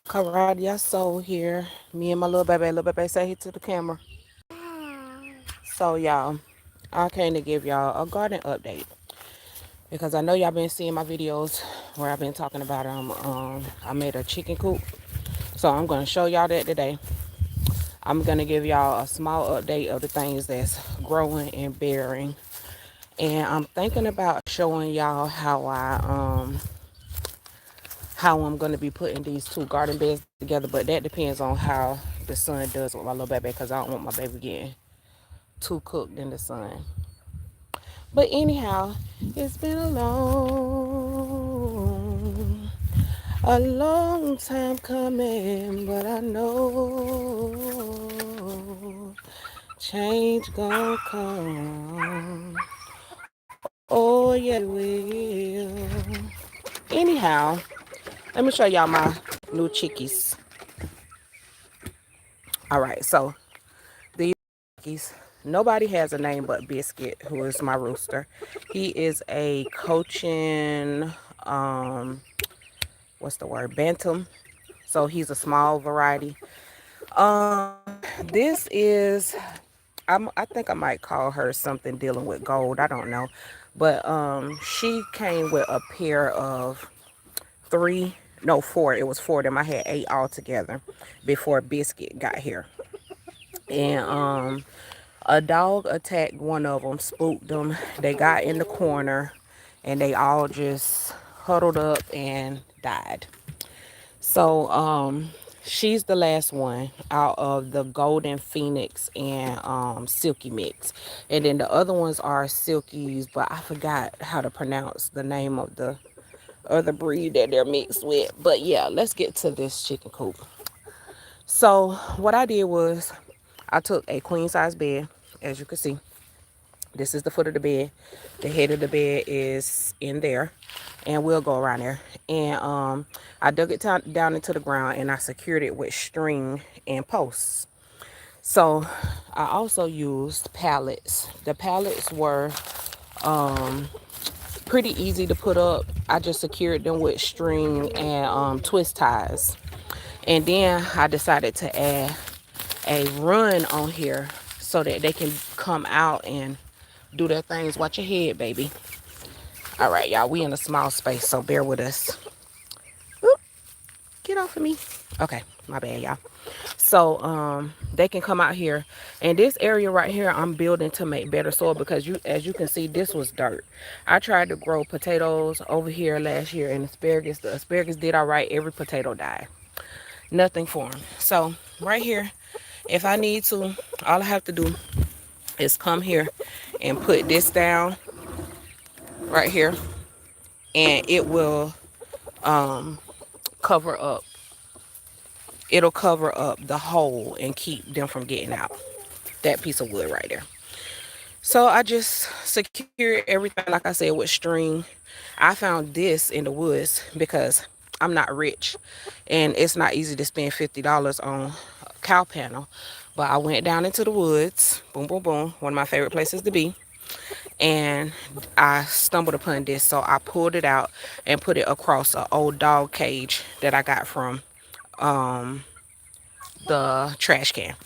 KARADYAH'S here. Me and my little baby. Little baby say he to the camera. So y'all, I came to give y'all a garden update because I know y'all been seeing my videos where I've been talking about I made a chicken coop. So I'm gonna show y'all that today. I'm gonna give y'all a small update of the things that's growing and bearing. And I'm thinking about showing y'all how I'm gonna be putting these two garden beds together, but that depends on how the sun does with my little baby because I don't want my baby getting too cooked in the sun. But anyhow, it's been a long time coming, but I know change gonna come. Oh yeah, it will. Anyhow, let me show y'all my new chickies. All right, so these chickies, nobody has a name but Biscuit, who is my rooster. He is a Cochin, what's the word, Bantam. So he's a small variety. This is, I think I might call her something dealing with gold. I don't know, but she came with a pair of three, no, four. It was four of them. I had eight altogether before Biscuit got here, and a dog attacked one of them, spooked them. They got in the corner, and they all just huddled up and died. So, she's the last one out of the Golden Phoenix and Silky mix. And then the other ones are Silkies, but I forgot how to pronounce the name of the other breed that they're mixed with. But yeah, let's get to this chicken coop. So, what I did was I took a queen size bed, as you can see. This is the foot of the bed. The head of the bed is in there, and we'll go around there. And I dug it down into the ground, and I secured it with string and posts. So I also used pallets. The pallets were pretty easy to put up. I just secured them with string and twist ties. And then I decided to add a run on here so that they can come out and do their things. Watch your head, baby. All right, y'all, we in a small space, so bear with us. Oop, get off of me. Okay, my bad, y'all. So they can come out here, and this area right here I'm building to make better soil because as you can see, this was dirt. I tried to grow potatoes over here last year, and asparagus. The asparagus did all right. Every potato died. Nothing for them. So right here, if I need to, all I have to do is come here and put this down right here, and it will cover up. It'll cover up the hole and keep them from getting out. That piece of wood right there. So I just secured everything, like I said, with string. I found this in the woods because I'm not rich, and it's not easy to spend $50 on a cow panel. But I went down into the woods, boom, boom, boom, one of my favorite places to be, and I stumbled upon this. So I pulled it out and put it across an old dog cage that I got from the trash can.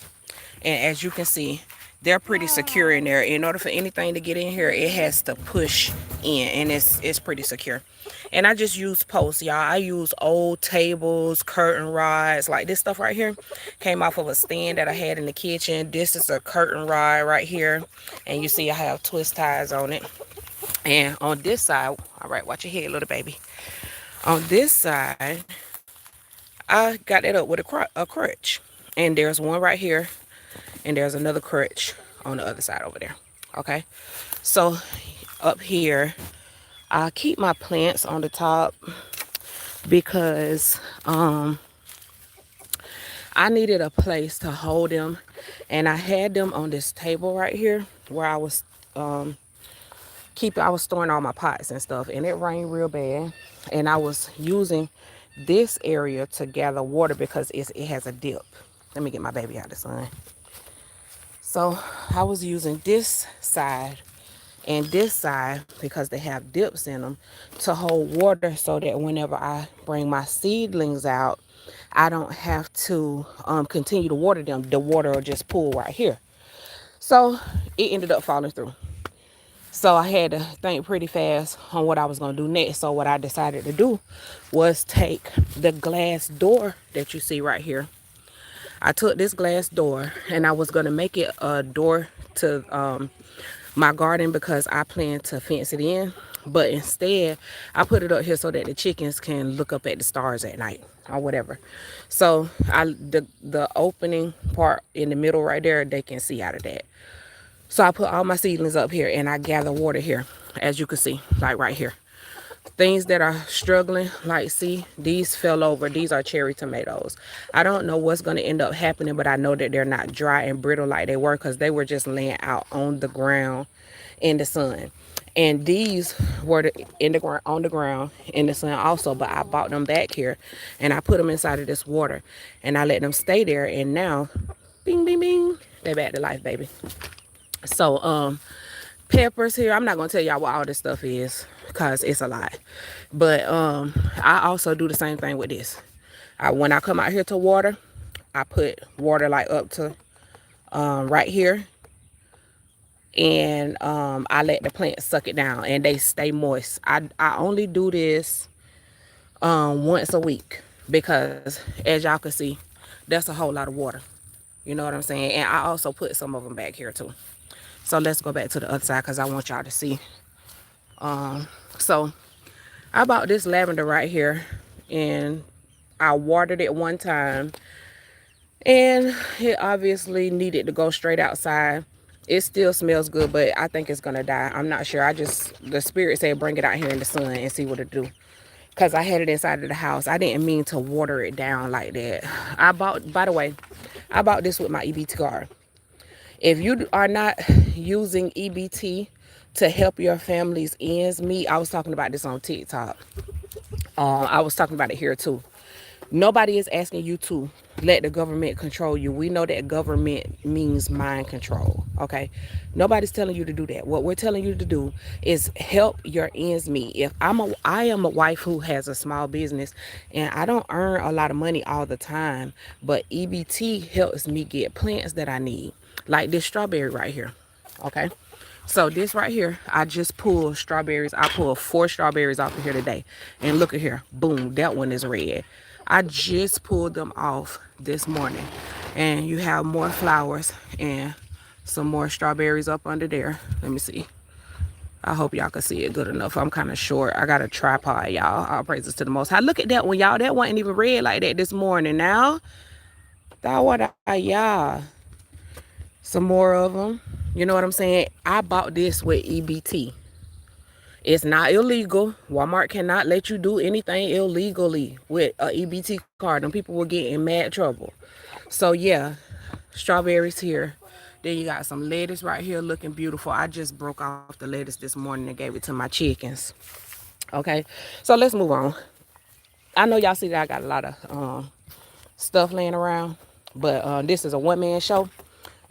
And as you can see, they're pretty secure in there. In order for anything to get in here, it has to push in, and it's pretty secure. And I just use posts, y'all. I use old tables, curtain rods. Like this stuff right here came off of a stand that I had in the kitchen. This is a curtain rod right here, and you see I have twist ties on it. And on this side, all right, watch your head, little baby. On this side, I got it up with a crutch. And there's one right here, and there's another crutch on the other side over there. Okay, so up here I keep my plants on the top because I needed a place to hold them, and I had them on this table right here where I was I was storing all my pots and stuff, and it rained real bad, and I was using this area to gather water because it has a dip. Let me get my baby out of the sun. So I was using this side and this side because they have dips in them to hold water so that whenever I bring my seedlings out, I don't have to continue to water them. The water will just pool right here. So it ended up falling through. So I had to think pretty fast on what I was going to do next. So what I decided to do was take the glass door that you see right here. I took this glass door and I was going to make it a door to my garden because I plan to fence it in. But instead, I put it up here so that the chickens can look up at the stars at night or whatever. So the opening part in the middle right there, they can see out of that. So I put all my seedlings up here and I gather water here, as you can see, like right here. Things that are struggling, like see, these fell over. These are cherry tomatoes. I don't know what's going to end up happening, but I know that they're not dry and brittle like they were because they were just laying out on the ground in the sun. And these were in the ground, on the ground in the sun also, but I brought them back here and I put them inside of this water and I let them stay there. And now, bing, bing, bing, they back to life, baby. So, peppers here. I'm not gonna tell y'all what all this stuff is because it's a lot. But I also do the same thing with this. When I come out here to water, I put water like up to right here. And I let the plants suck it down and they stay moist. I only do this once a week because as y'all can see, that's a whole lot of water. You know what I'm saying? And I also put some of them back here too. So let's go back to the other side because I want y'all to see. So I bought this lavender right here and I watered it one time and it obviously needed to go straight outside. It still smells good, but I think it's gonna die. I'm not sure. The spirit said bring it out here in the sun and see what it do. Because I had it inside of the house. I didn't mean to water it down like that. By the way, I bought this with my EBT card. If you are not using EBT to help your family's ends meet, I was talking about this on TikTok. I was talking about it here too. Nobody is asking you to let the government control you. We know that government means mind control, okay? Nobody's telling you to do that. What we're telling you to do is help your ends meet. I am a wife who has a small business and I don't earn a lot of money all the time, but EBT helps me get plants that I need, like this strawberry right here, okay? So this right here, I just pulled strawberries. I pulled 4 strawberries off of here today. And look at here. Boom, that one is red. I just pulled them off this morning. And you have more flowers and some more strawberries up under there. Let me see. I hope y'all can see it good enough. I'm kind of short. I got a tripod, y'all. All praises to the Most High. Look at that one, y'all. That wasn't even red like that this morning. Now, that what y'all. Some more of them. You know what I'm saying? I bought this with EBT. It's not illegal. Walmart cannot let you do anything illegally with a EBT card. And people will get in mad trouble. So yeah, strawberries here. Then you got some lettuce right here looking beautiful. I just broke off the lettuce this morning and gave it to my chickens. Okay, so let's move on. I know y'all see that I got a lot of stuff laying around. But this is a one-man show.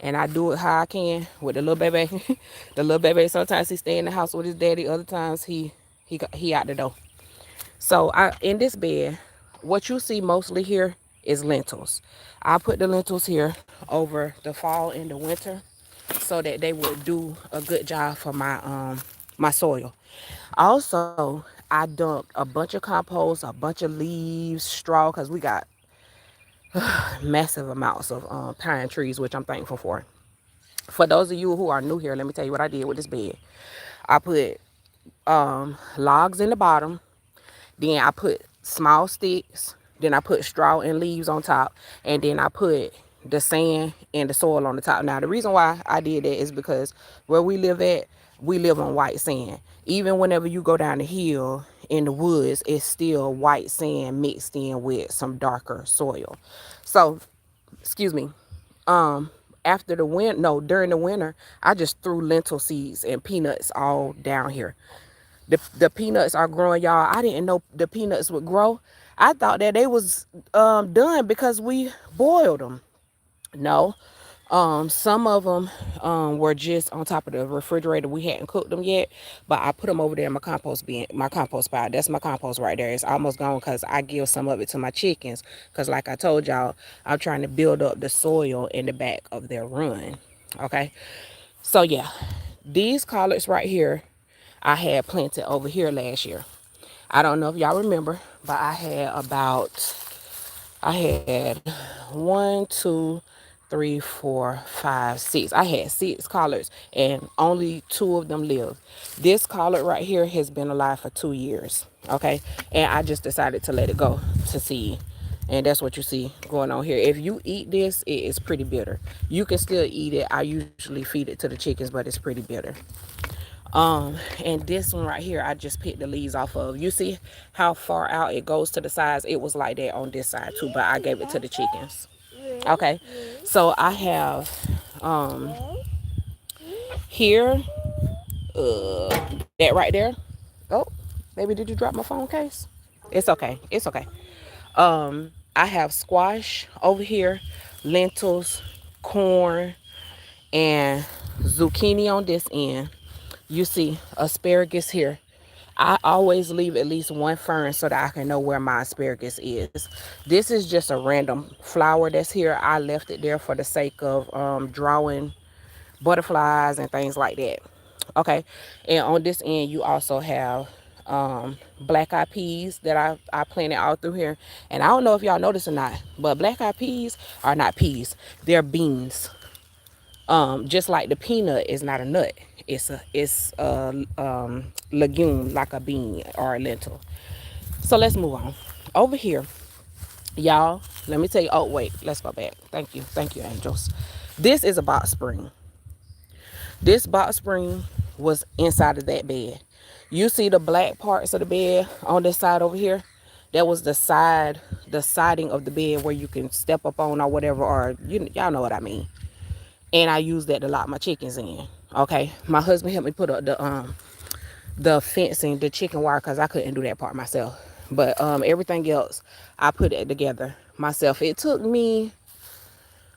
And I do it how I can with the little baby. The little baby, sometimes he stay in the house with his daddy. Other times he out the door. So in this bed, what you see mostly here is lentils. I put the lentils here over the fall and the winter so that they would do a good job for my soil. Also, I dumped a bunch of compost, a bunch of leaves, straw, because we got massive amounts of pine trees, which I'm thankful for. For those of you who are new here, let me tell you what I did with this bed. I put logs in the bottom. Then I put small sticks. Then I put straw and leaves on top. And then I put the sand and the soil on the top. Now, the reason why I did that is because where we live at, we live on white sand. Even whenever you go down the hill in the woods, it's still white sand mixed in with some darker soil. So, excuse me. After the winter, no, during the winter, I just threw lentil seeds and peanuts all down here. The peanuts are growing, y'all. I didn't know the peanuts would grow. I thought that they was done because we boiled them. No, Some of them were just on top of the refrigerator. We hadn't cooked them yet, but I put them over there in my compost bin, my compost pile. That's my compost right there. It's almost gone because I give some of it to my chickens. Because like I told y'all, I'm trying to build up the soil in the back of their run. Okay. So yeah, these collards right here, I had planted over here last year. I don't know if y'all remember, but I had one, two, three, four, five, six. I had six collards and only two of them lived. This collard right here has been alive for 2 years. Okay. And I just decided to let it go to seed. And that's what you see going on here. If you eat this, it is pretty bitter. You can still eat it. I usually feed it to the chickens, but it's pretty bitter. And this one right here, I just picked the leaves off of. You see how far out it goes to the sides? It was like that on this side too, but I gave it to the chickens. Okay, so I have here, that right there. Oh, baby, did you drop my phone case? It's okay. It's okay. I have squash over here, lentils, corn, and zucchini on this end. You see asparagus here. I always leave at least one fern so that I can know where my asparagus is. This is just a random flower that's here. I left it there for the sake of drawing butterflies and things like that. Okay, and on this end you also have black eyed peas that I planted all through here. And I don't know if y'all notice or not, but black eyed peas are not peas, they're beans. Just like the peanut is not a nut, it's a legume like a bean or a lentil. So let's move on over here, y'all. Let me tell you. Oh wait, let's go back. Thank you, angels. This is a box spring. This box spring was inside of that bed. You see the black parts of the bed on this side over here? That was the siding of the bed where you can step up on or whatever, or y'all know what I mean. And I use that to lock my chickens in. Okay, my husband helped me put up the fencing, the chicken wire, because I couldn't do that part myself. But everything else, I put it together myself. It took me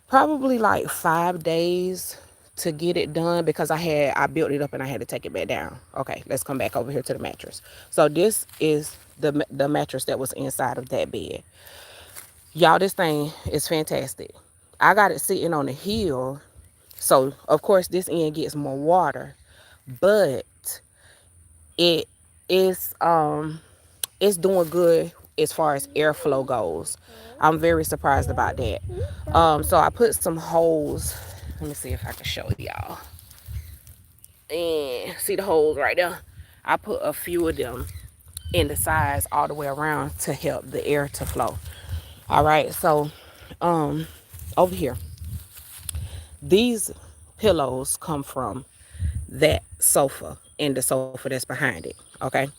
probably like 5 days to get it done because I built it up and I had to take it back down. Okay, let's come back over here to the mattress. So this is the mattress that was inside of that bed. Y'all, this thing is fantastic. I got it sitting on a hill, so of course this end gets more water, but it is it's doing good as far as airflow goes. I'm very surprised about that. So I put some holes. Let me see if I can show y'all. And see the holes right there? I put a few of them in the sides all the way around to help the air to flow. All right, so over here, these pillows come from that sofa and the sofa that's behind it. Okay,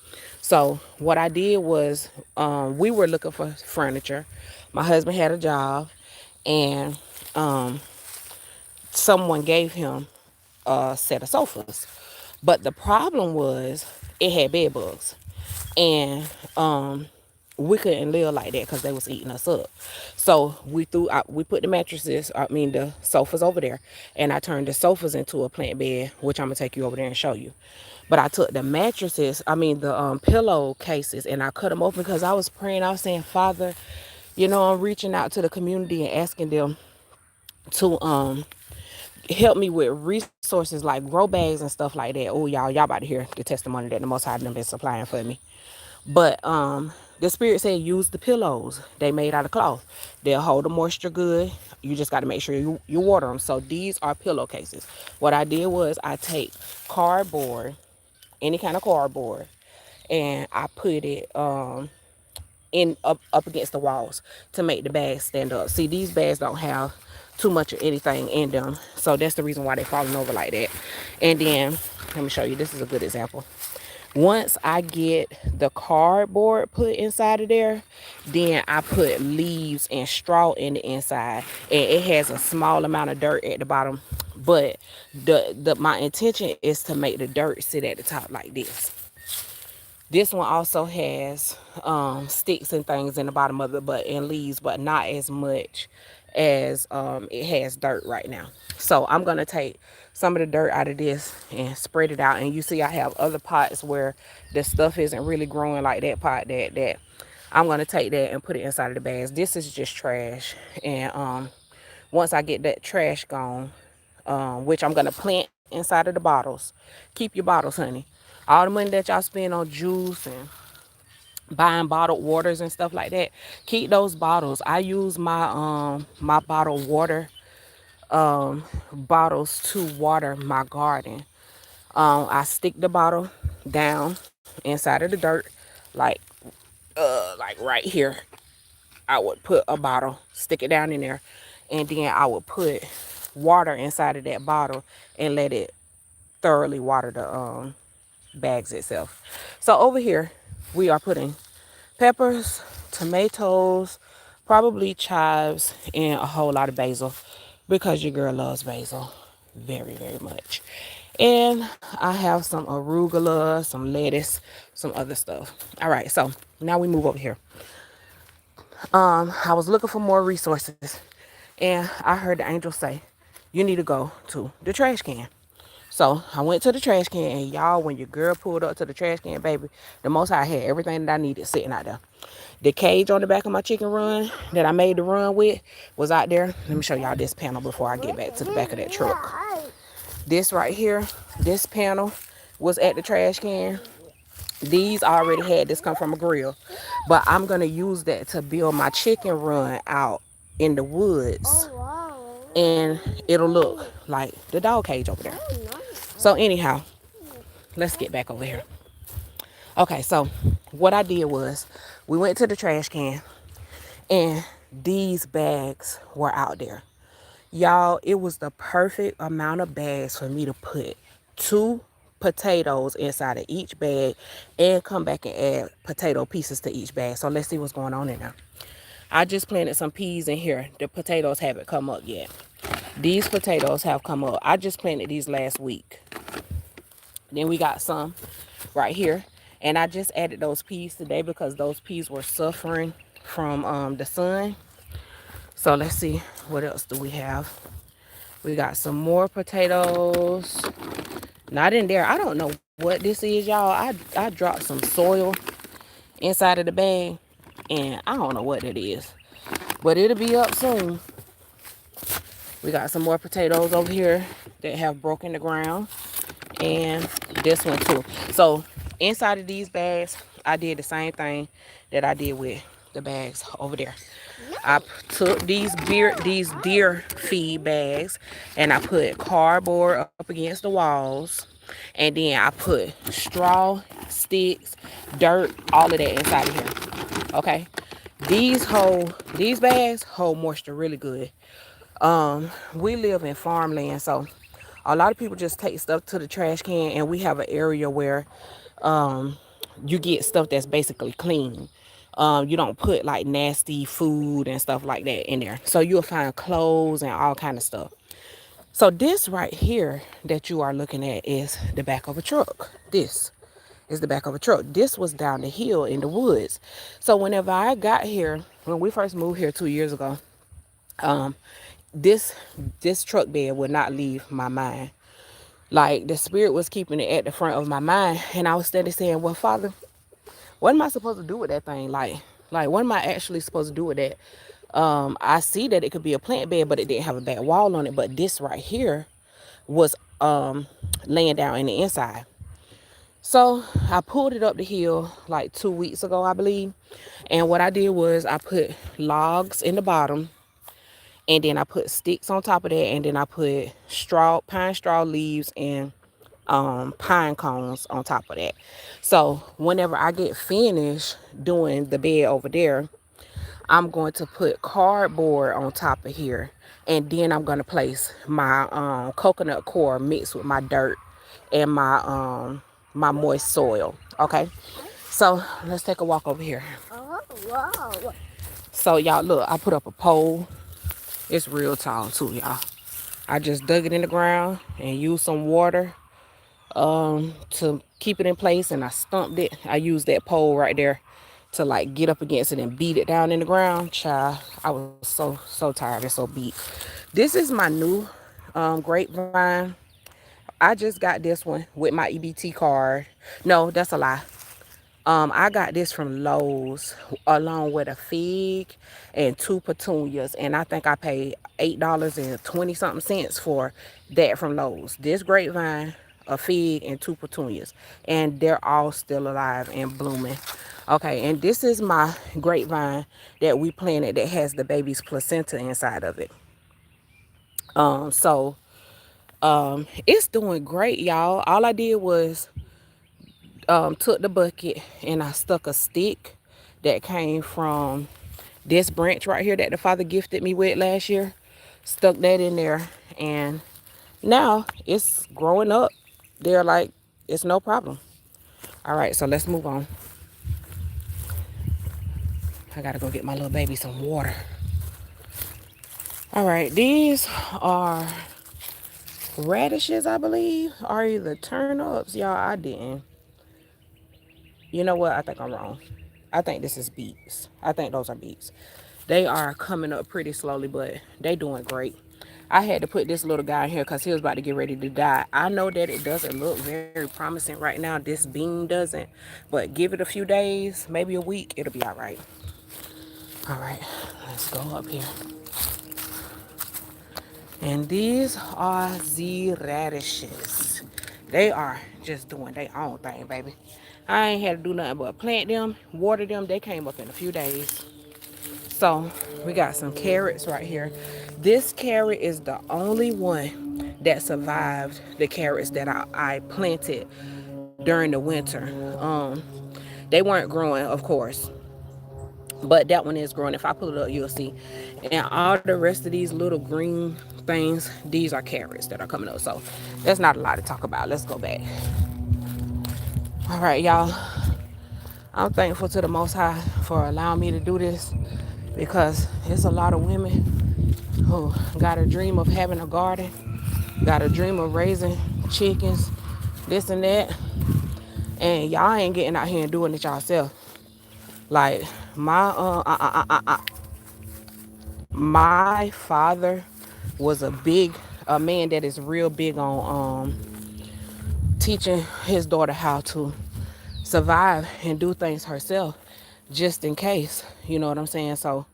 so what I did was we were looking for furniture. My husband had a job, and someone gave him a set of sofas, but the problem was it had bed bugs, and we couldn't live like that because they was eating us up. So we put the mattresses, I mean the sofas over there, and I turned the sofas into a plant bed, which I'm gonna take you over there and show you. But I took the mattresses, I mean the pillow cases, and I cut them open because I was praying. I was saying, Father, I'm reaching out to the community and asking them to help me with resources like grow bags and stuff like that. Oh, y'all about to hear the testimony that the Most High done been supplying for me. But the Spirit said use the pillows. They made out of cloth. They'll hold the moisture good. You just got to make sure you water them. So these are pillowcases. What I did was I take cardboard, any kind of cardboard, and I put it in up against the walls to make the bags stand up. See, these bags don't have too much of anything in them, so that's the reason why they're falling over like that. And then let me show you. This is a good example. Once I get the cardboard put inside of there, then I put leaves and straw in the inside, and it has a small amount of dirt at the bottom, but my intention is to make the dirt sit at the top like this. This one also has sticks and things in the bottom of it, but and leaves, but not as much as it has dirt right now. So I'm gonna take some of the dirt out of this and spread it out. And you see I have other pots where the stuff isn't really growing, like that pot that I'm gonna take that and put it inside of the bags. This is just trash. And once I get that trash gone, which I'm gonna plant inside of the bottles. Keep your bottles, honey. All the money that y'all spend on juice and buying bottled waters and stuff like that, keep those bottles. I use my bottled water bottles to water my garden. I stick the bottle down inside of the dirt, like right here. I would put a bottle, stick it down in there, and then I would put water inside of that bottle and let it thoroughly water the bags itself. So over here we are putting peppers, tomatoes, probably chives, and a whole lot of basil because your girl loves basil very, very much. And I have some arugula, some lettuce, some other stuff. All right, so now we move over here. I was looking for more resources, and I heard the angel say, you need to go to the trash can. So I went to the trash can, and y'all, when your girl pulled up to the trash can, baby, the most I had everything that I needed sitting out there. The cage on the back of my chicken run that I made the run with was out there. Let me show y'all this panel before I get back to the back of that truck. This right here, this panel was at the trash can. These already had this come from a grill, but I'm gonna use that to build my chicken run out in the woods, and it'll look like the dog cage over there. So anyhow, let's get back over here. Okay, so what I did was we went to the trash can, and these bags were out there. Y'all, it was the perfect amount of bags for me to put 2 potatoes inside of each bag and come back and add potato pieces to each bag. So let's see what's going on in there. I just planted some peas in here. The potatoes haven't come up yet. These potatoes have come up. I just planted these last week. Then we got some right here. And I just added those peas today because those peas were suffering from the sun. So let's see, what else do we have? We got some more potatoes. Not in there. I don't know what this is, y'all. I dropped some soil inside of the bag, and I don't know what it is. But it'll be up soon. We got some more potatoes over here that have broken the ground. And this one too. So inside of these bags, I did the same thing that I did with the bags over there. I took these deer feed bags, and I put cardboard up against the walls, and then I put straw, sticks, dirt, all of that inside of here. Okay, these bags hold moisture really good. We live in farmland, so a lot of people just take stuff to the trash can, and we have an area where you get stuff that's basically clean. You don't put like nasty food and stuff like that in there. So you'll find clothes and all kind of stuff. So this right here that you are looking at is the back of a truck. This is the back of a truck. This was down the hill in the woods. So whenever I got here, when we first moved here 2 years ago, this truck bed would not leave my mind. Like the spirit was keeping it at the front of my mind, and I was steady saying, well, Father, what am I supposed to do with that thing? Like what am I actually supposed to do with that? I see that it could be a plant bed, but it didn't have a back wall on it. But this right here was laying down in the inside. So I pulled it up the hill like 2 weeks ago, I believe. And what I did was I put logs in the bottom, and then I put sticks on top of that, and then I put pine straw leaves and pine cones on top of that. So whenever I get finished doing the bed over there, I'm going to put cardboard on top of here, and then I'm going to place my coconut coir mixed with my dirt and my moist soil. Okay, so let's take a walk over here. Wow. So y'all, look, I put up a pole. It's real tall too, y'all. I just dug it in the ground and used some water to keep it in place, and I stumped it. I used that pole right there to like get up against it and beat it down in the ground. Child, I was so tired and so beat. This is my new grapevine. I just got this one with my EBT card. No, that's a lie. I got this from Lowe's along with a fig and two petunias, and I think I paid $8 and 20 something cents for that from Lowe's. This grapevine, a fig, and two petunias, and they're all still alive and blooming. Okay, and this is my grapevine that we planted that has the baby's placenta inside of it. So it's doing great, y'all. All I did was took the bucket and I stuck a stick that came from this branch right here that the father gifted me with last year. Stuck that in there, and now it's growing up. They're like, it's no problem. All right, so let's move on. I gotta go get my little baby some water. All right, these are radishes, I believe, or either turnips. Y'all, I didn't. You know what? I think I'm wrong. I think this is beets. I think those are beets. They are coming up pretty slowly, but they doing great. I had to put this little guy in here because he was about to get ready to die. I know that it doesn't look very promising right now. This bean doesn't. But give it a few days, maybe a week, it'll be all right. All right, let's go up here. And these are the radishes. They are just doing their own thing, baby. I ain't had to do nothing but plant them, water them. They came up in a few days. So we got some carrots right here. This carrot is the only one that survived the carrots that I planted during the winter. They weren't growing, of course, but that one is growing. If I pull it up, you'll see. And all the rest of these little green things, these are carrots that are coming up. So there's not a lot to talk about. Let's go back. All right, y'all. I'm thankful to the Most High for allowing me to do this, because it's a lot of women who got a dream of having a garden, got a dream of raising chickens, this and that, and y'all ain't getting out here and doing it yourself. Like my father was a man that is real big on teaching his daughter how to survive and do things herself, just in case. You know what I'm saying? So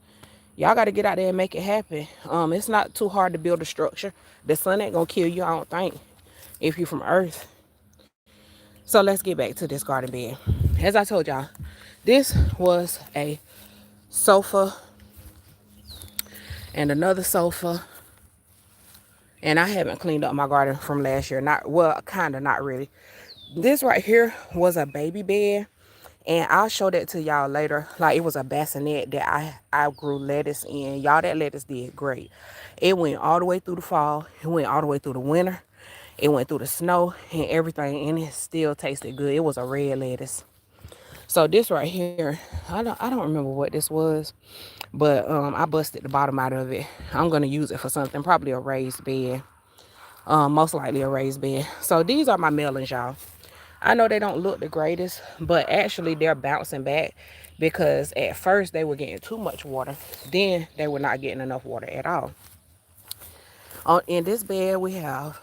y'all got to get out there and make it happen. It's not too hard to build a structure. The sun ain't gonna kill you, I don't think, if you're from Earth. So let's get back to this garden bed. As I told y'all, this was a sofa and another sofa. And I haven't cleaned up my garden from last year. Not well, kind of, not really. This right here was a baby bed. And I'll show that to y'all later. Like, it was a bassinet that I grew lettuce in. Y'all, that lettuce did great. It went all the way through the fall. It went all the way through the winter. It went through the snow and everything. And it still tasted good. It was a red lettuce. So this right here, I don't remember what this was. But I busted the bottom out of it. I'm going to use it for something. Probably a raised bed. Most likely a raised bed. So these are my melons, y'all. I know they don't look the greatest, but actually they're bouncing back, because at first they were getting too much water. Then they were not getting enough water at all. In this bed we have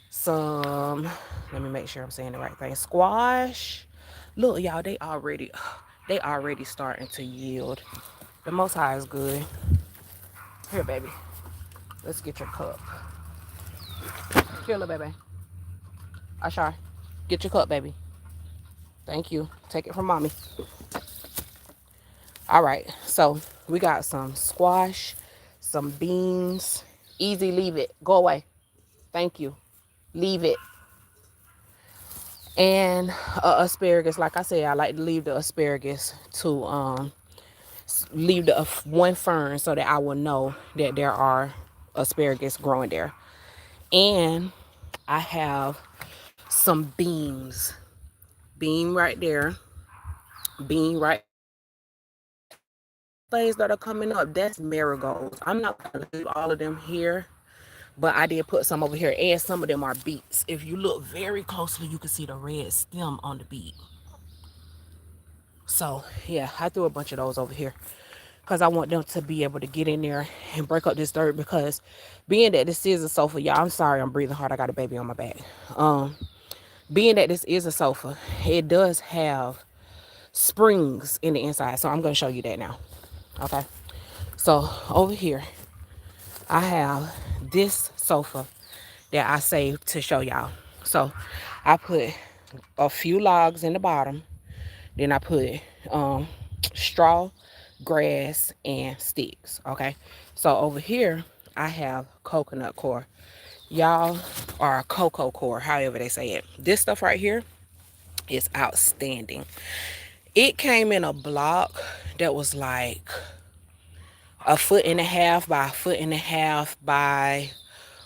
some, let me make sure I'm saying the right thing, squash. Look, y'all, they already starting to yield. The Most High is good. Here, baby, let's get your cup. Here, little baby. Ashar, get your cup, baby. Thank you. Take it from mommy. All right, so we got some squash, some beans. Easy, leave it. Go away. Thank you. Leave it. And asparagus. Like I said, I like to leave the asparagus to leave the one fern so that I will know that there are asparagus growing there. And I have some beans. Bean right there. Bean right there. Things that are coming up, that's marigolds. I'm not going to leave all of them here, But I did put some over here, and some of them are beets. If you look very closely, you can see the red stem on the beet. So yeah, I threw a bunch of those over here because I want them to be able to get in there and break up this dirt. Because being that this is a sofa, y'all, I'm sorry I'm breathing hard. I got a baby on my back. Being that this is a sofa, it does have springs in the inside. So I'm going to show you that now. Okay. So over here, I have this sofa that I saved to show y'all. So I put a few logs in the bottom. Then I put straw, grass, and sticks. Okay. So over here, I have coconut core. Y'all, or cocoa core, however they say it. This stuff right here is outstanding. It came in a block that was like a foot and a half by a foot and a half by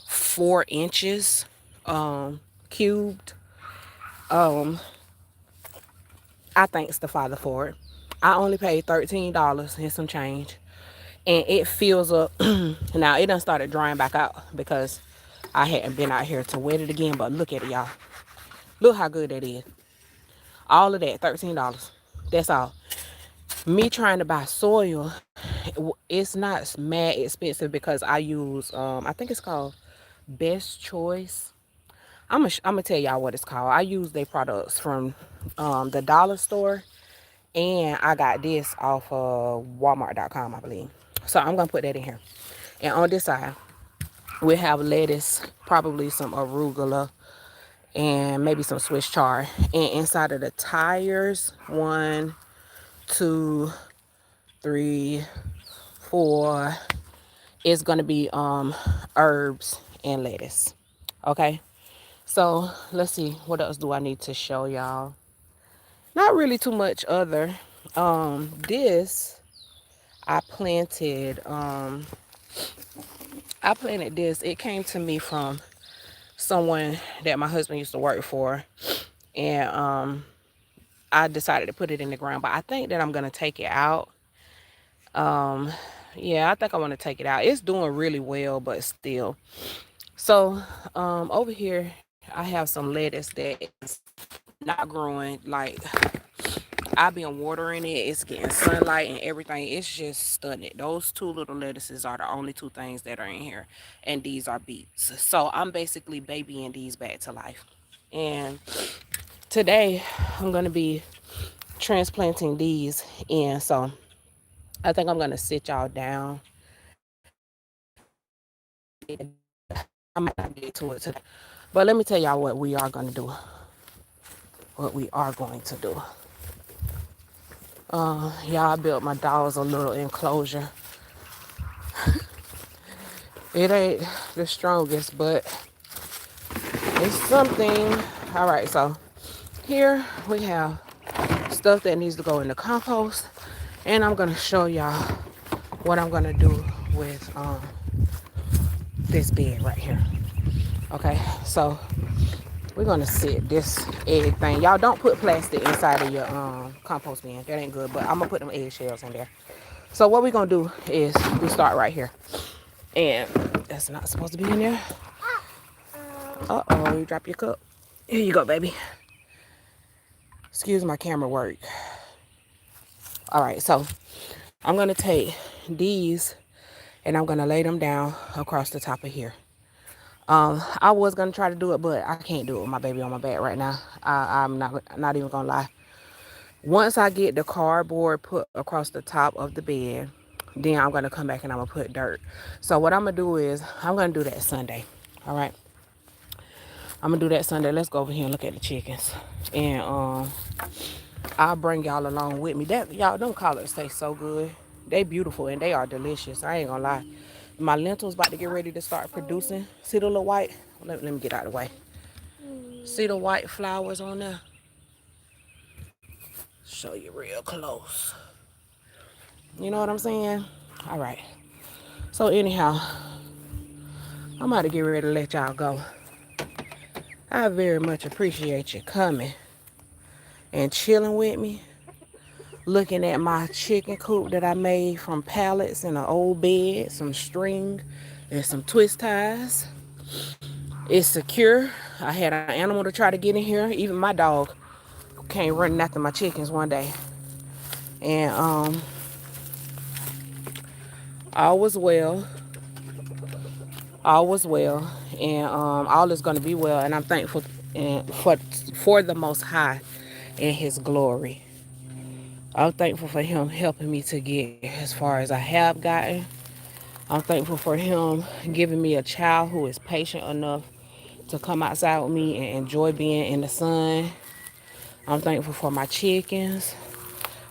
4 inches cubed. I thanks the Father for it. I only paid $13 and some change. And it fills up. Now, it done started drying back out because I hadn't been out here to wet it again. But look at it, y'all. Look how good that is. All of that, $13. That's all. Me trying to buy soil, it's not mad expensive because I use, I think it's called Best Choice. I'm gonna tell y'all what it's called. I use their products from the dollar store, and I got this off of Walmart.com, I believe. So I'm gonna put that in here. And on this side, we have lettuce, probably some arugula, and maybe some Swiss chard. And inside of the tires, 1, 2, 3, 4, it's gonna be herbs and lettuce. Okay. So let's see, what else do I need to show y'all? Not really too much other. This I planted. I planted this. It came to me from someone that my husband used to work for, and I decided to put it in the ground. But I think that I'm gonna take it out. Yeah, I think I want to take it out. It's doing really well, but still. So over here, I have some lettuce that is not growing. Like, I've been watering it. It's getting sunlight and everything. It's just stunning. Those two little lettuces are the only two things that are in here. And these are beets. So I'm basically babying these back to life. And today I'm going to be transplanting these in. So I think I'm going to sit y'all down. I might not get to it today. But let me tell y'all what we are going to do. What we are going to do. Y'all, I built my dogs a little enclosure. It ain't the strongest, but it's something. All right, so here we have stuff that needs to go in the compost, and I'm gonna show y'all what I'm gonna do with this bed right here. Okay, so we're gonna sit this egg thing. Y'all don't put plastic inside of your compost bin. That ain't good, but I'm gonna put them eggshells in there. So what we're gonna do is we start right here. And that's not supposed to be in there. Uh-oh, you drop your cup. Here you go, baby. Excuse my camera work. All right, so I'm going to take these and I'm going to lay them down across the top of here. I was going to try to do it, but I can't do it with my baby on my back right now. I'm not even going to lie. Once I get the cardboard put across the top of the bed, then I'm going to come back and I'm going to put dirt. So what I'm going to do is I'm going to do that Sunday. All right. I'm going to do that Sunday. Let's go over here and look at the chickens. And I'll bring y'all along with me. That y'all, them collards taste so good. They beautiful and they are delicious. I ain't going to lie. My lentils about to get ready to start producing. See the little white? Let me get out of the way. See the white flowers on there? Show you real close. You know what I'm saying? All right. So anyhow, I'm about to get ready to let y'all go. I very much appreciate you coming and chilling with me. Looking at my chicken coop that I made from pallets and an old bed, some string, and some twist ties. It's secure. I had an animal to try to get in here. Even my dog came running after my chickens one day. And all was well. All was well. And all is gonna be well. And I'm thankful and for the most high and his glory. I'm thankful for him helping me to get as far as I have gotten. I'm thankful for him giving me a child who is patient enough to come outside with me and enjoy being in the sun. I'm thankful for my chickens.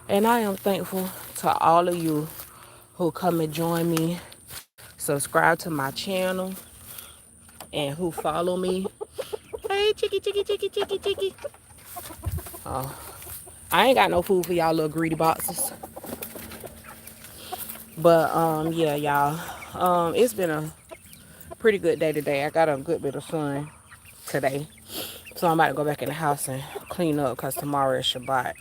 And I am thankful to all of you who come and join me, subscribe to my channel, and who follow me. Hey, chicky, chicky, chicky, chicky, chicky. Oh, I ain't got no food for y'all little greedy boxes. But, yeah, y'all. It's been a pretty good day today. I got a good bit of sun today. So I'm about to go back in the house and clean up because tomorrow is Shabbat.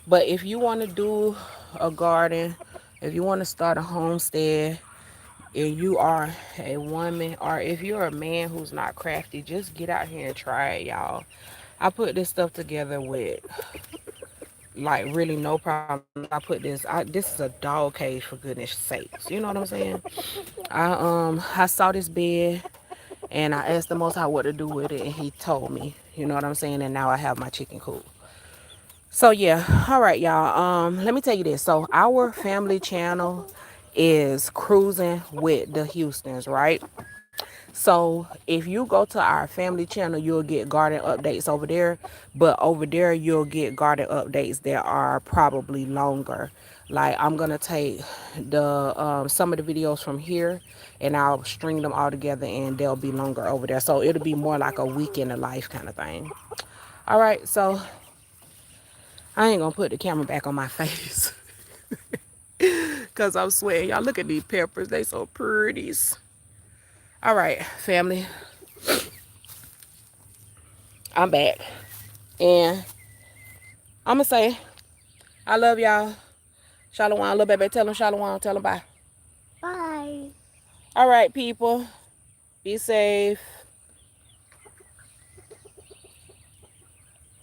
But if you want to do a garden, if you want to start a homestead, if you are a woman or if you're a man who's not crafty, just get out here and try it, y'all. I put this stuff together with like really no problem. I put this is a dog cage for goodness sakes. You know what I'm saying? I saw this bed and I asked the Most High what to do with it, and he told me. You know what I'm saying? And now I have my chicken coop. So yeah, all right, y'all. Let me tell you this. So our family channel is Cruising with the Houstons, right? So if you go to our family channel, you'll get garden updates over there. But over there, you'll get garden updates that are probably longer. Like I'm gonna take the some of the videos from here and I'll string them all together and they'll be longer over there. So it'll be more like a week in the life kind of thing. All right, so I ain't gonna put the camera back on my face because I'm sweating. Y'all look at these peppers, they so pretty. All right, family, I'm back. And I'm gonna say, I love y'all. Shalom, little baby, tell them shalom, tell them bye. Bye. All right, people, be safe.